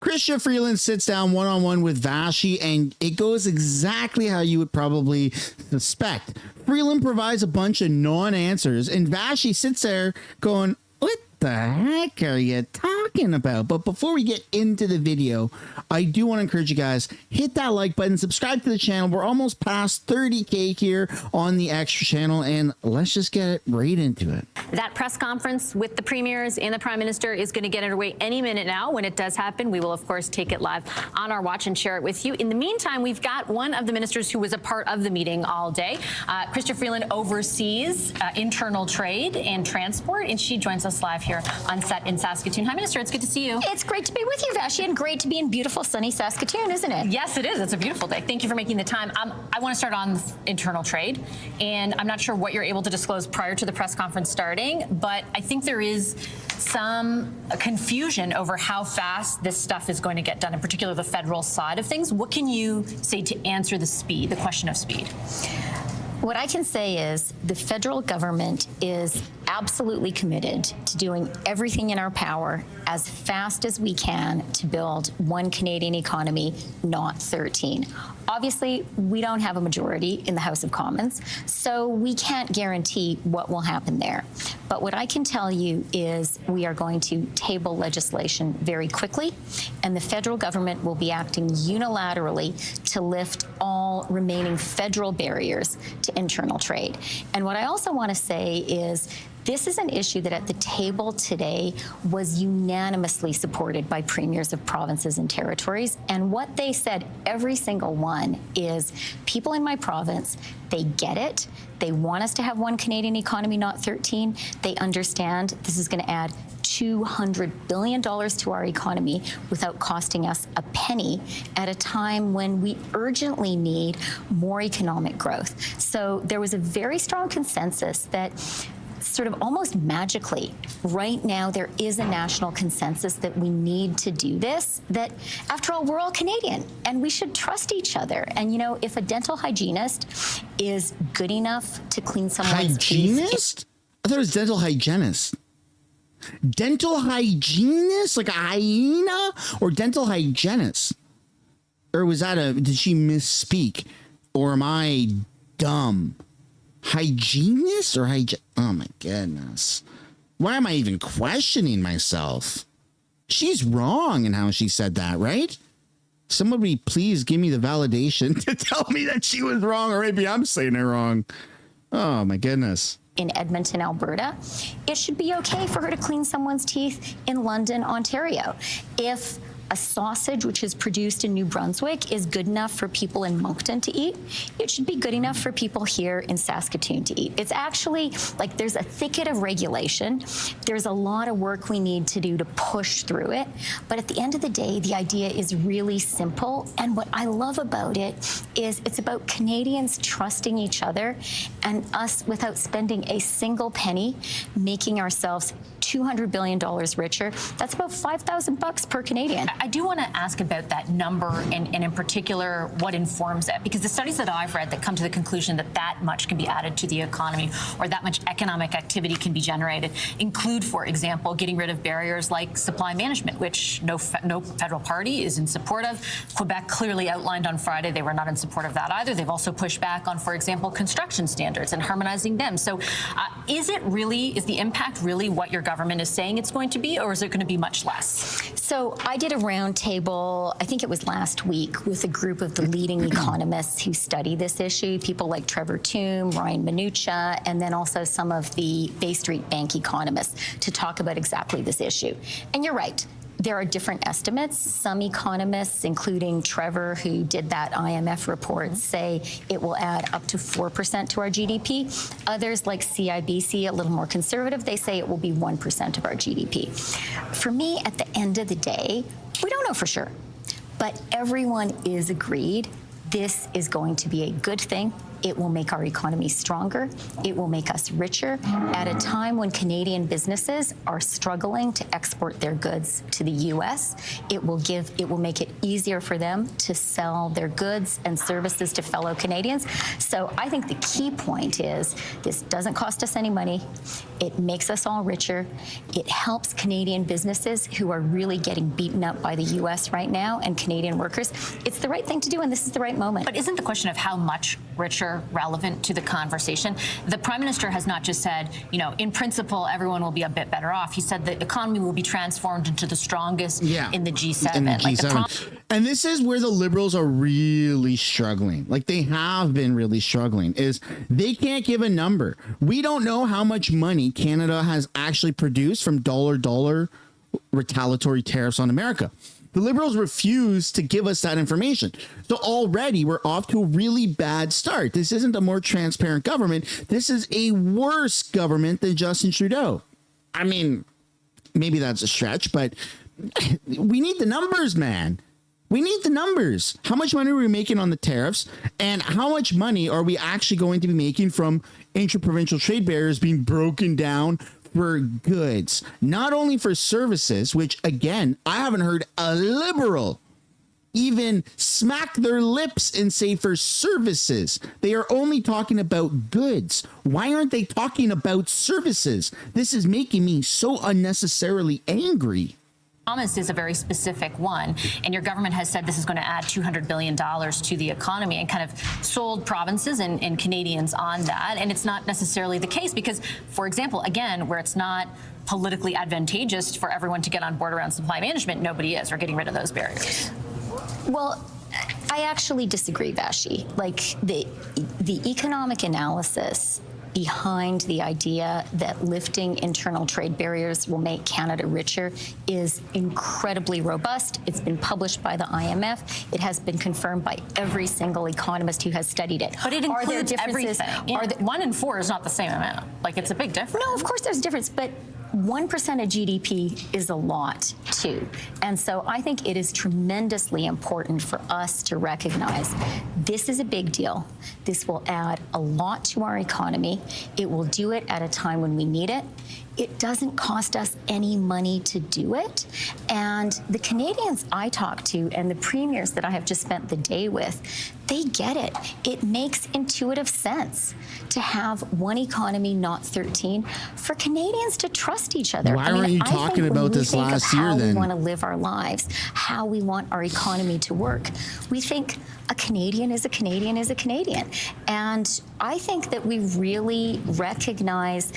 Chrystia Freeland sits down one-on-one with Vashi, and it goes exactly how you would probably suspect. Freeland provides a bunch of non-answers, and Vashi sits there going, what the heck are you talking about? But before we get into the video, I do want to encourage you guys, hit that like button, subscribe to the channel. We're almost past 30K here on the extra channel, and let's just get right into it. That press conference with the premiers and the prime minister is going to get underway any minute now. When it does happen, we will, of course, take it live on our watch and share it with you. In the meantime, we've got one of the ministers who was a part of the meeting all day. Chrystia Freeland oversees internal trade and transport, and she joins us live here on set in Saskatoon. Hi, Minister. It's good to see you. It's great to be with you, Vashi, and great to be in beautiful, sunny Saskatoon, isn't it? Yes, it is. It's a beautiful day. Thank you for making the time. I want to start on internal trade, and I'm not sure what you're able to disclose prior to the press conference starting, but I think there is some confusion over how fast this stuff is going to get done, in particular the federal side of things. What can you say to answer the question of speed? What I can say is the federal government is absolutely committed to doing everything in our power as fast as we can to build one Canadian economy, not 13. Obviously, we don't have a majority in the House of Commons, so we can't guarantee what will happen there. But what I can tell you is we are going to table legislation very quickly, and the federal government will be acting unilaterally to lift all remaining federal barriers to internal trade. And what I also want to say is this is an issue that at the table today was unanimously supported by premiers of provinces and territories. And what they said, every single one, is people in my province, they get it. They want us to have one Canadian economy, not 13. They understand this is going to add $200 billion to our economy without costing us a penny at a time when we urgently need more economic growth. So there was a very strong consensus that sort of almost magically, right now there is a national consensus that we need to do this, that after all, we're all Canadian and we should trust each other. And you know, if a dental hygienist is good enough to clean someone's hygienist? I thought it was dental hygienist. Dental hygienist? Like a hyena? Or dental hygienist? Or was that did she misspeak? Or am I dumb? Hygienist or oh my goodness. Why am I even questioning myself? She's wrong in how she said that, right? Somebody please give me the validation to tell me that she was wrong, or maybe I'm saying it wrong. Oh my goodness. In Edmonton, Alberta, it should be okay for her to clean someone's teeth in London, Ontario. If a sausage which is produced in New Brunswick is good enough for people in Moncton to eat, it should be good enough for people here in Saskatoon to eat. It's actually like there's a thicket of regulation. There's a lot of work we need to do to push through it. But at the end of the day, the idea is really simple. And what I love about it is it's about Canadians trusting each other and us, without spending a single penny, making ourselves $200 billion richer. That's about $5,000 per Canadian. I do want to ask about that number and in particular what informs it, because the studies that I've read that come to the conclusion that that much can be added to the economy or that much economic activity can be generated include, for example, getting rid of barriers like supply management, which no federal party is in support of. Quebec clearly outlined on Friday they were not in support of that either. They've also pushed back on, for example, construction standards and harmonizing them. So is the impact really what your government is saying it's going to be, or is it going to be much less? So I did a roundtable, I think it was last week, with a group of the leading economists who study this issue, people like Trevor Tombe, Ryan Mnuchin, and then also some of the Bay Street Bank economists to talk about exactly this issue. And you're right. There are different estimates. Some economists, including Trevor, who did that IMF report, say it will add up to 4% to our GDP. Others, like CIBC, a little more conservative, they say it will be 1% of our GDP. For me, at the end of the day, we don't know for sure. But everyone is agreed this is going to be a good thing It will make our economy stronger. It will make us richer at a time when Canadian businesses are struggling to export their goods to the U.S. It will make it easier for them to sell their goods and services to fellow Canadians. So I think the key point is this doesn't cost us any money. It makes us all richer. It helps Canadian businesses who are really getting beaten up by the U.S. right now and Canadian workers. It's the right thing to do, and this is the right moment. But isn't the question of how much richer relevant to the conversation? The Prime Minister has not just said, in principle, everyone will be a bit better off. He said the economy will be transformed into the strongest in the G7. In the G7. And this is where the Liberals are really struggling. Like, they have been really struggling, is they can't give a number. We don't know how much money Canada has actually produced from dollar retaliatory tariffs on America. The Liberals refuse to give us that information. So already we're off to a really bad start. This isn't a more transparent government. This is a worse government than Justin Trudeau. I mean, maybe that's a stretch, but we need the numbers, man. We need the numbers. How much money are we making on the tariffs? And how much money are we actually going to be making from interprovincial trade barriers being broken down for goods, not only for services, which, again, I haven't heard a Liberal even smack their lips and say for services. They are only talking about goods. Why aren't they talking about services? This is making me so unnecessarily angry. Promise is a very specific one, and your government has said this is going to add $200 billion to the economy and kind of sold provinces and Canadians on that. And it's not necessarily the case because, for example, again, where it's not politically advantageous for everyone to get on board around supply management, nobody is, or getting rid of those barriers. Well, I actually disagree, Vashi. Like, the economic analysis behind the idea that lifting internal trade barriers will make Canada richer is incredibly robust. It's been published by the IMF. It has been confirmed by every single economist who has studied it. But it includes everything. 1 in 4 is not the same amount. Like, it's a big difference. No, of course there's a difference, but 1% of GDP is a lot, too. And so I think it is tremendously important for us to recognize this is a big deal. This will add a lot to our economy. It will do it at a time when we need it. It doesn't cost us any money to do it. And the Canadians I talk to and the premiers that I have just spent the day with, they get it. It makes intuitive sense to have one economy, not 13, for Canadians to trust each other. Why aren't you talking about this last year, then? How we want to live our lives, how we want our economy to work. We think a Canadian is a Canadian is a Canadian. And I think that we really recognize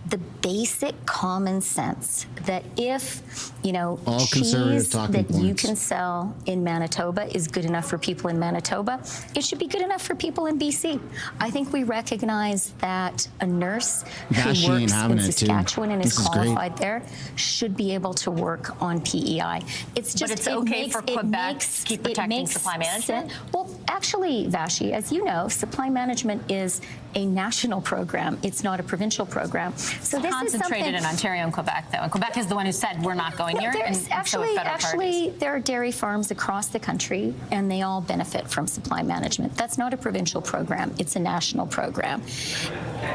the basic common sense that if, all cheese that points you can sell in Manitoba is good enough for people in Manitoba, it should be good enough for people in BC. I think we recognize that a nurse who works in Saskatchewan and is qualified there should be able to work on PEI. It's just, but it's okay for Quebec to keep protecting supply management? Well, actually, Vashi, as you know, supply management is a national program. It's not a provincial program. So this concentrated in Ontario and Quebec, though. And Quebec is the one who said we're not going here. Actually, there are dairy farms across the country, and they all benefit from supply management. That's not a provincial program. It's a national program.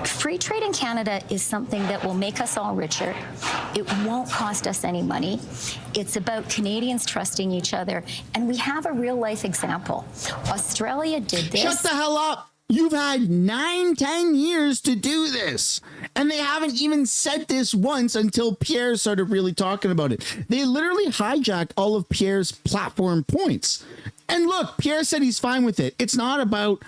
Free trade in Canada is something that will make us all richer. It won't cost us any money. It's about Canadians trusting each other. And we have a real-life example. Australia did this. Shut the hell up! You've had 9-10 years to do this. And they haven't even said this once until Pierre started really talking about it. They literally hijacked all of Pierre's platform points. And look, Pierre said he's fine with it. It's not about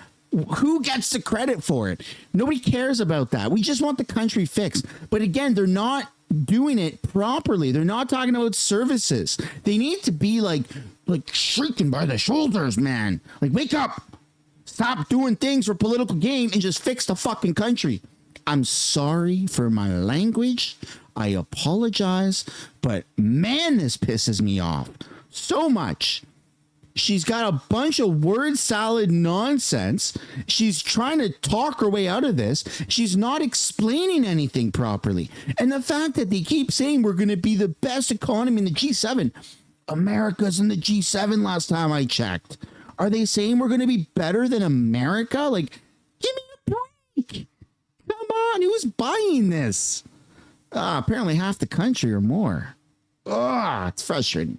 who gets the credit for it. Nobody cares about that. We just want the country fixed. But again, they're not doing it properly. They're not talking about services. They need to be like shrieking by the shoulders, man. Like, wake up. Stop doing things for political gain and just fix the fucking country. I'm sorry for my language. I apologize. But man, this pisses me off so much. She's got a bunch of word salad nonsense. She's trying to talk her way out of this. She's not explaining anything properly. And the fact that they keep saying we're going to be the best economy in the G7. America's in the G7 last time I checked. Are they saying we're going to be better than America? Like, give on? Who's buying this? Apparently half the country or more. It's frustrating.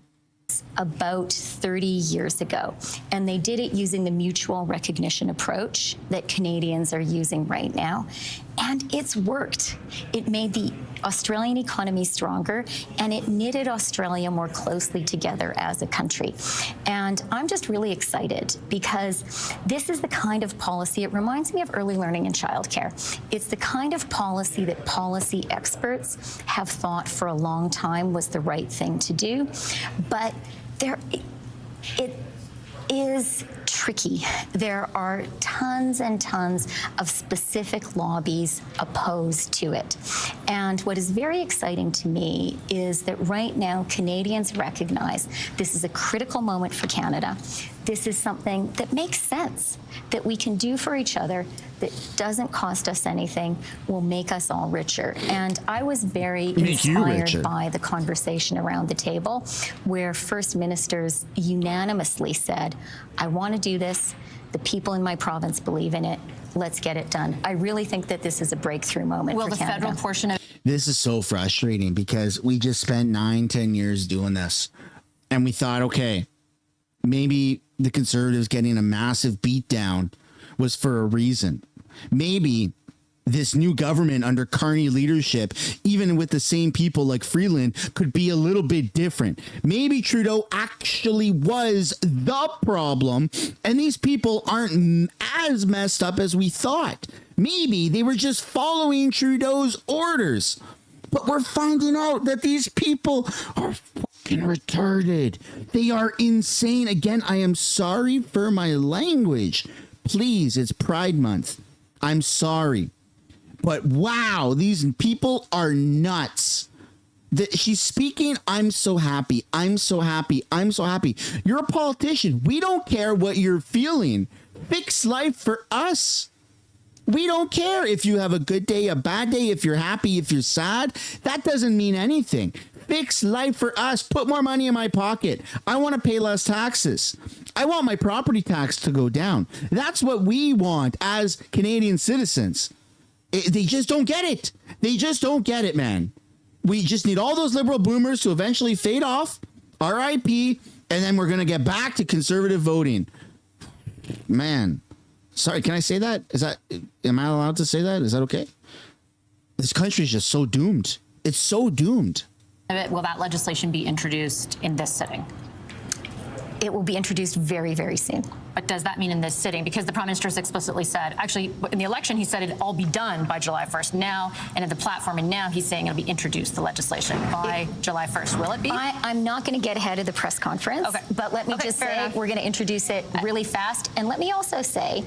About 30 years ago, and they did it using the mutual recognition approach that Canadians are using right now, and it's worked. It made the Australian economy stronger, and it knitted Australia more closely together as a country. And I'm just really excited because this is the kind of policy, it reminds me of early learning and childcare. It's the kind of policy that policy experts have thought for a long time was the right thing to do, but it is tricky. There are tons and tons of specific lobbies opposed to it. And what is very exciting to me is that right now Canadians recognize this is a critical moment for Canada. This is something that makes sense, that we can do for each other, that doesn't cost us anything, will make us all richer. And I was very inspired by the conversation around the table where First Ministers unanimously said, I want to do this. The people in my province believe in it. Let's get it done. I really think that this is a breakthrough moment for Canada. Will the federal portion of... This is so frustrating because we just spent 9-10 years doing this. And we thought, okay, maybe the Conservatives getting a massive beatdown was for a reason. Maybe this new government under Carney leadership, even with the same people like Freeland, could be a little bit different. Maybe Trudeau actually was the problem, and these people aren't as messed up as we thought. Maybe they were just following Trudeau's orders. But we're finding out that these people are fucking retarded. They are insane. Again, I am sorry for my language. Please, it's Pride Month. I'm sorry. But wow, these people are nuts. She's speaking, I'm so happy. I'm so happy. I'm so happy. You're a politician. We don't care what you're feeling. Fix life for us. We don't care if you have a good day, a bad day, if you're happy, if you're sad. That doesn't mean anything. Fix life for us. Put more money in my pocket. I want to pay less taxes. I want my property tax to go down. That's what we want as Canadian citizens. They just don't get it. They just don't get it, man. We just need all those liberal boomers to eventually fade off, RIP, and then we're going to get back to conservative voting. Man, sorry, can I say that? Am I allowed to say that? Is that okay? This country is just so doomed. It's so doomed. Will that legislation be introduced in this sitting? It will be introduced very, very soon. But does that mean in this sitting? Because the Prime Minister has explicitly said, actually, in the election, he said it'd all be done by July 1st now, and in the platform, and now he's saying it'll be introduced, the legislation, by July 1st. Will it be? I'm not going to get ahead of the press conference, but let me just say we're going to introduce it really fast. And let me also say,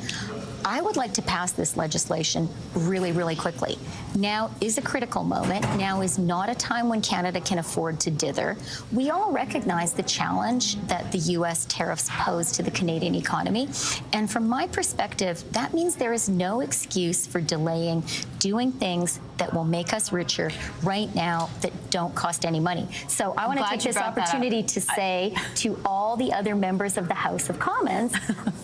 I would like to pass this legislation really, really quickly. Now is a critical moment. Now is not a time when Canada can afford to dither. We all recognize the challenge that the U.S. tariffs pose to the Canadian economy. And from my perspective, that means there is no excuse for delaying doing things that will make us richer right now that don't cost any money. So I want to take this opportunity to say to all the other members of the House of Commons,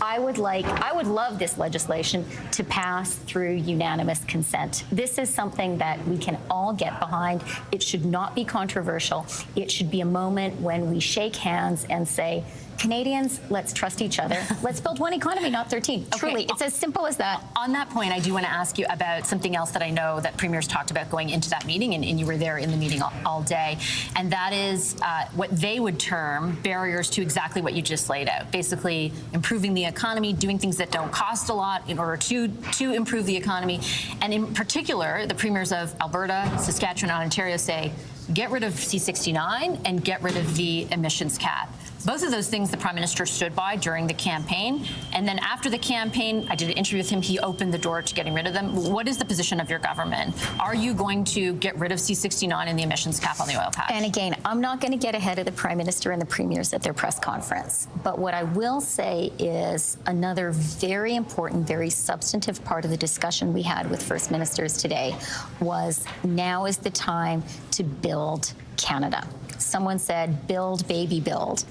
I would love this legislation to pass through unanimous consent. This is something that we can all get behind. It should not be controversial. It should be a moment when we shake hands and say, Canadians, let's trust each other. Let's build one economy, not 13. Okay. Truly, it's as simple as that. On that point, I do want to ask you about something else that I know that premiers talked about going into that meeting, and you were there in the meeting all day, and that is what they would term barriers to exactly what you just laid out. Basically, improving the economy, doing things that don't cost a lot in order to improve the economy. And in particular, the premiers of Alberta, Saskatchewan, and Ontario say, get rid of C-69 and get rid of the emissions cap. Both of those things the Prime Minister stood by during the campaign. And then after the campaign, I did an interview with him. He opened the door to getting rid of them. What is the position of your government? Are you going to get rid of C-69 and the emissions cap on the oil patch? And again, I'm not going to get ahead of the Prime Minister and the premiers at their press conference. But what I will say is another very important, very substantive part of the discussion we had with First Ministers today was now is the time to build Canada. someone said, build, baby, build.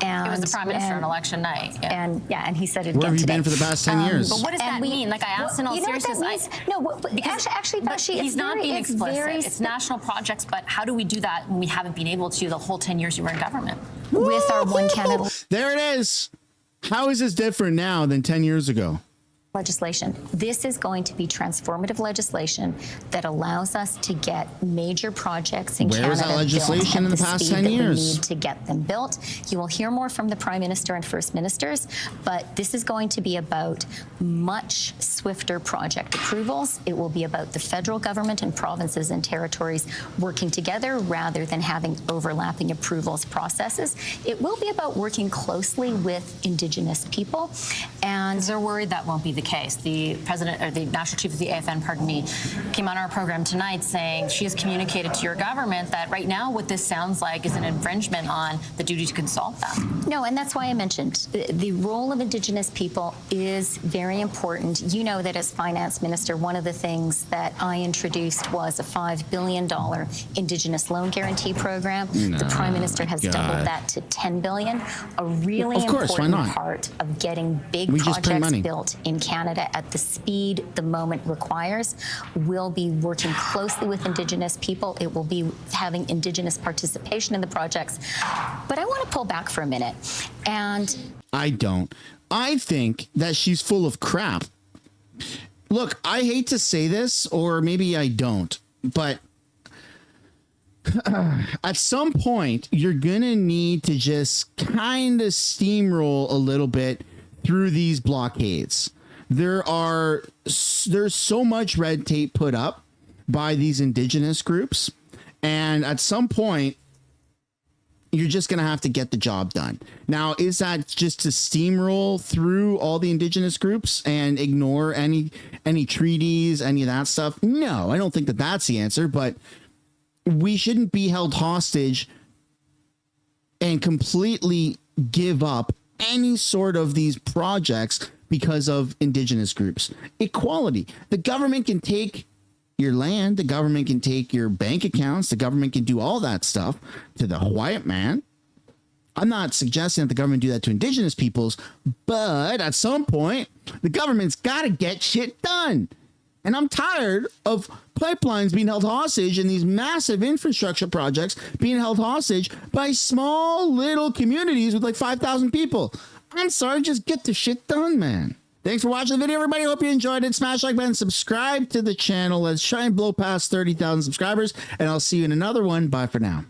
And It was the prime minister on election night. Yeah. And he said it Where again have you today. been for the past 10 years? But what does that mean? Like, I asked in all you know what that seriousness. means? No, because actually, but Bashi, he's not being explicit. It's very national projects, but how do we do that when we haven't been able to the whole 10 years you were in government? with our One Canada There it is. How is this different now than 10 years ago? legislation. This is going to be transformative legislation that allows us to get major projects in Where Canada is that legislation built in at the past speed 10 that years? we need to get them built. You will hear more from the Prime Minister and First Ministers, but this is going to be about much swifter project approvals. It will be about the federal government and provinces and territories working together rather than having overlapping approvals processes. It will be about working closely with Indigenous people. And They're worried that won't be the case. The president, or the national chief of the AFN, pardon me, came on our program tonight saying she has communicated to your government that right now what this sounds like is an infringement on the duty to consult them. No, and that's why I mentioned the role of Indigenous people is very important. You know that as finance minister, one of the things that I introduced was a $5 billion Indigenous loan guarantee program. The Prime Minister has doubled that to $10 billion. A really Of course, why important not? part of getting big We just print projects money. built in Canada at the speed the moment requires. We'll be working closely with Indigenous people. It will be having Indigenous participation in the projects. But I want to pull back for a minute. And I don't. I think that she's full of crap. Look, I hate to say this, or maybe I don't, but at some point, you're going to need to just kind of steamroll a little bit through these blockades. There's so much red tape put up by these Indigenous groups. And at some point, you're just going to have to get the job done. Now, is that just to steamroll through all the Indigenous groups and ignore any treaties, any of that stuff? No, I don't think that that's the answer, but we shouldn't be held hostage and completely give up any sort of these projects because of Indigenous groups. Equality. The government can take your land, the government can take your bank accounts, the government can do all that stuff to the white man. I'm not suggesting that the government do that to Indigenous peoples, but at some point, the government's got to get shit done. And I'm tired of pipelines being held hostage and these massive infrastructure projects being held hostage by small little communities with like 5,000 people. I'm sorry, just get the shit done, man. Thanks for watching the video, everybody. Hope you enjoyed it. Smash like button, subscribe to the channel. Let's try and blow past 30,000 subscribers, and I'll see you in another one. Bye for now.